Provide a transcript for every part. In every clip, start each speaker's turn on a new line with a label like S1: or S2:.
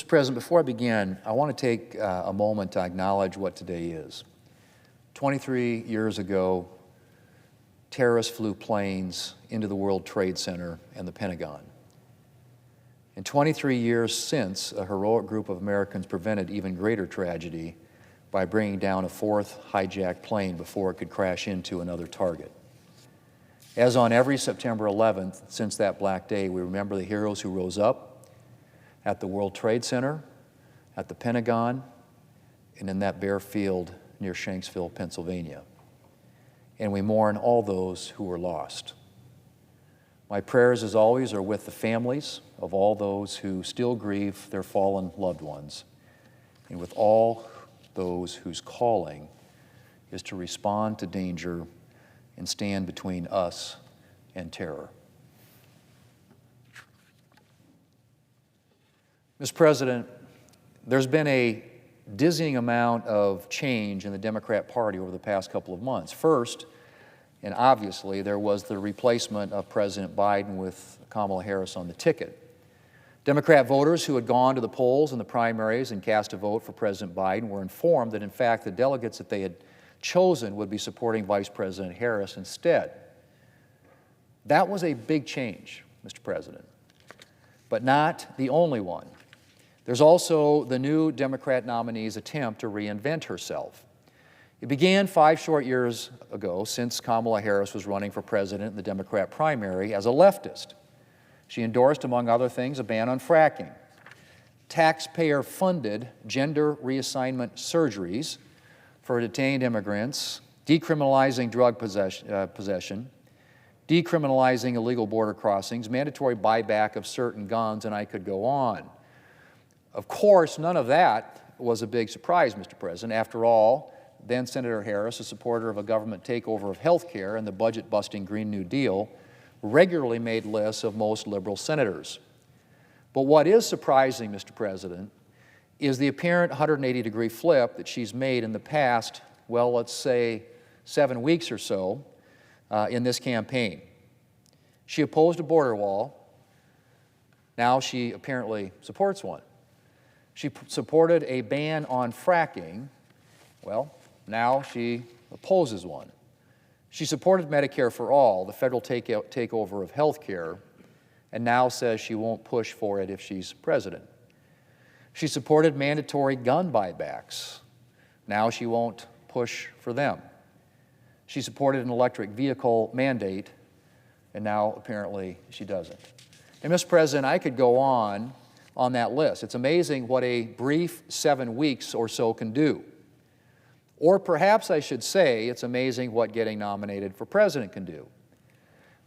S1: Mr. President, before I begin, I want to take a moment to acknowledge what today is. 23 years ago, terrorists flew planes into the World Trade Center and the Pentagon. In 23 years since, a heroic group of Americans prevented even greater tragedy by bringing down a fourth hijacked plane before it could crash into another target. As on every September 11th since that black day, we remember the heroes who rose up at the World Trade Center, at the Pentagon, and in that bare field near Shanksville, Pennsylvania. And we mourn all those who were lost. My prayers, as always, are with the families of all those who still grieve their fallen loved ones, and with all those whose calling is to respond to danger and stand between us and terror. Mr. President, there's been a dizzying amount of change in the Democrat Party over the past couple of months. First, and obviously, there was the replacement of President Biden with Kamala Harris on the ticket. Democrat voters who had gone to the polls in the primaries and cast a vote for President Biden were informed that, in fact, the delegates that they had chosen would be supporting Vice President Harris instead. That was a big change, Mr. President, but not the only one. There's also the new Democrat nominee's attempt to reinvent herself. It began 5 short years ago, since Kamala Harris was running for president in the Democrat primary, as a leftist. She endorsed, among other things, a ban on fracking, taxpayer-funded gender reassignment surgeries for detained immigrants, decriminalizing drug possession, decriminalizing illegal border crossings, mandatory buyback of certain guns, and I could go on. Of course, none of that was a big surprise, Mr. President. After all, then Senator Harris, a supporter of a government takeover of health care and the budget-busting Green New Deal, regularly made lists of most liberal senators. But what is surprising, Mr. President, is the apparent 180-degree flip that she's made in the past, well, let's say 7 weeks or so in this campaign. She opposed a border wall. Now she apparently supports one. She supported a ban on fracking. Well, now she opposes one. She supported Medicare for all, the federal takeover of health care, and now says she won't push for it if she's president. She supported mandatory gun buybacks. Now she won't push for them. She supported an electric vehicle mandate, and now apparently she doesn't. And Mr. President, I could go on that list. It's amazing what a brief 7 weeks or so can do. Or perhaps I should say it's amazing what getting nominated for president can do.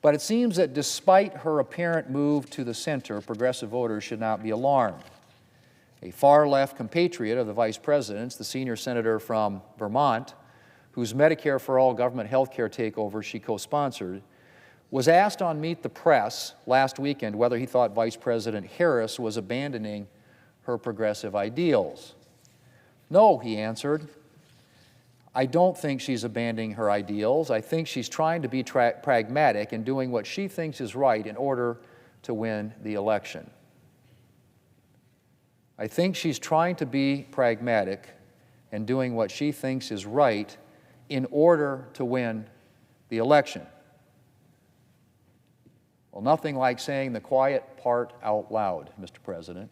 S1: But it seems that despite her apparent move to the center, progressive voters should not be alarmed. A far-left compatriot of the vice president's, the senior senator from Vermont, whose Medicare for All government health care takeover she co-sponsored, was asked on Meet the Press last weekend whether he thought Vice President Harris was abandoning her progressive ideals. No, he answered. I don't think she's abandoning her ideals. I think she's trying to be pragmatic and doing what she thinks is right in order to win the election. I think she's trying to be pragmatic and doing what she thinks is right in order to win the election. Well, nothing like saying the quiet part out loud, Mr. President.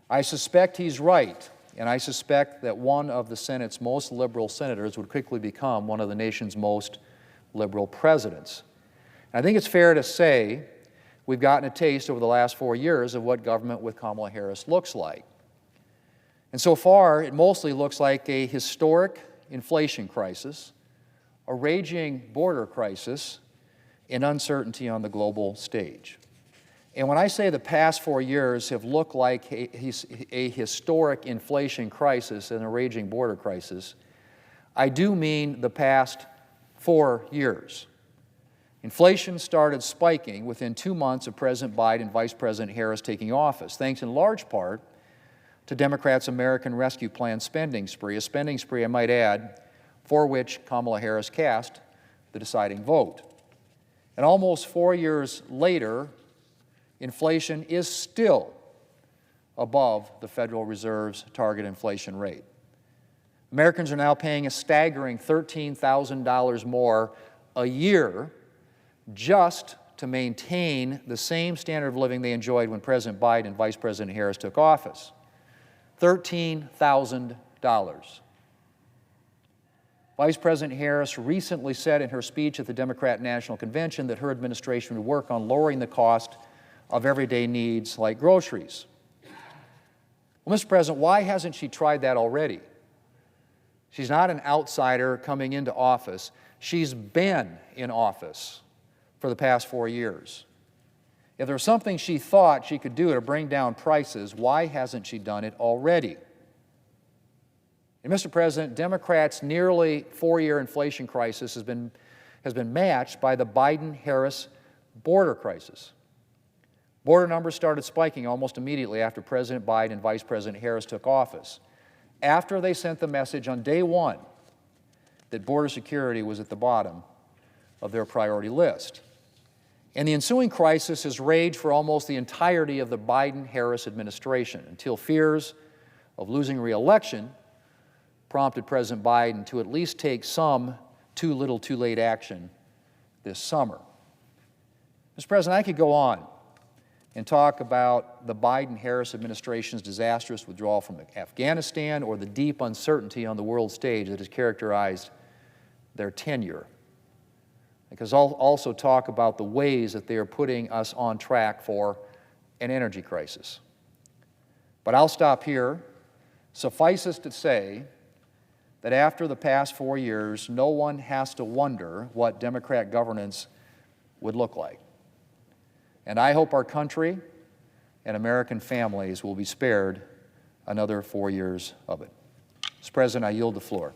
S1: I suspect he's right, and I suspect that one of the Senate's most liberal senators would quickly become one of the nation's most liberal presidents. And I think it's fair to say we've gotten a taste over the last 4 years of what government with Kamala Harris looks like. And so far, it mostly looks like a historic inflation crisis, a raging border crisis, and uncertainty on the global stage. And when I say the past 4 years have looked like a historic inflation crisis and a raging border crisis, I do mean the past 4 years. Inflation started spiking within 2 months of President Biden and Vice President Harris taking office, thanks in large part to Democrats' American Rescue Plan spending spree, a spending spree, I might add, for which Kamala Harris cast the deciding vote. And almost 4 years later, inflation is still above the Federal Reserve's target inflation rate. Americans are now paying a staggering $13,000 more a year just to maintain the same standard of living they enjoyed when President Biden and Vice President Harris took office. $13,000. Vice President Harris recently said in her speech at the Democrat National Convention that her administration would work on lowering the cost of everyday needs like groceries. Well, Mr. President, why hasn't she tried that already? She's not an outsider coming into office. She's been in office for the past 4 years. If there was something she thought she could do to bring down prices, why hasn't she done it already? And Mr. President, Democrats' nearly 4-year inflation crisis has been matched by the Biden-Harris border crisis. Border numbers started spiking almost immediately after President Biden and Vice President Harris took office, after they sent the message on day one that border security was at the bottom of their priority list. And the ensuing crisis has raged for almost the entirety of the Biden-Harris administration until fears of losing re-election prompted President Biden to at least take some too little, too late action this summer. Mr. President, I could go on and talk about the Biden-Harris administration's disastrous withdrawal from Afghanistan or the deep uncertainty on the world stage that has characterized their tenure. Because I'll also talk about the ways that they are putting us on track for an energy crisis. But I'll stop here. Suffice it to say that after the past 4 years, no one has to wonder what Democrat governance would look like. And I hope our country and American families will be spared another 4 years of it. Mr. President, I yield the floor.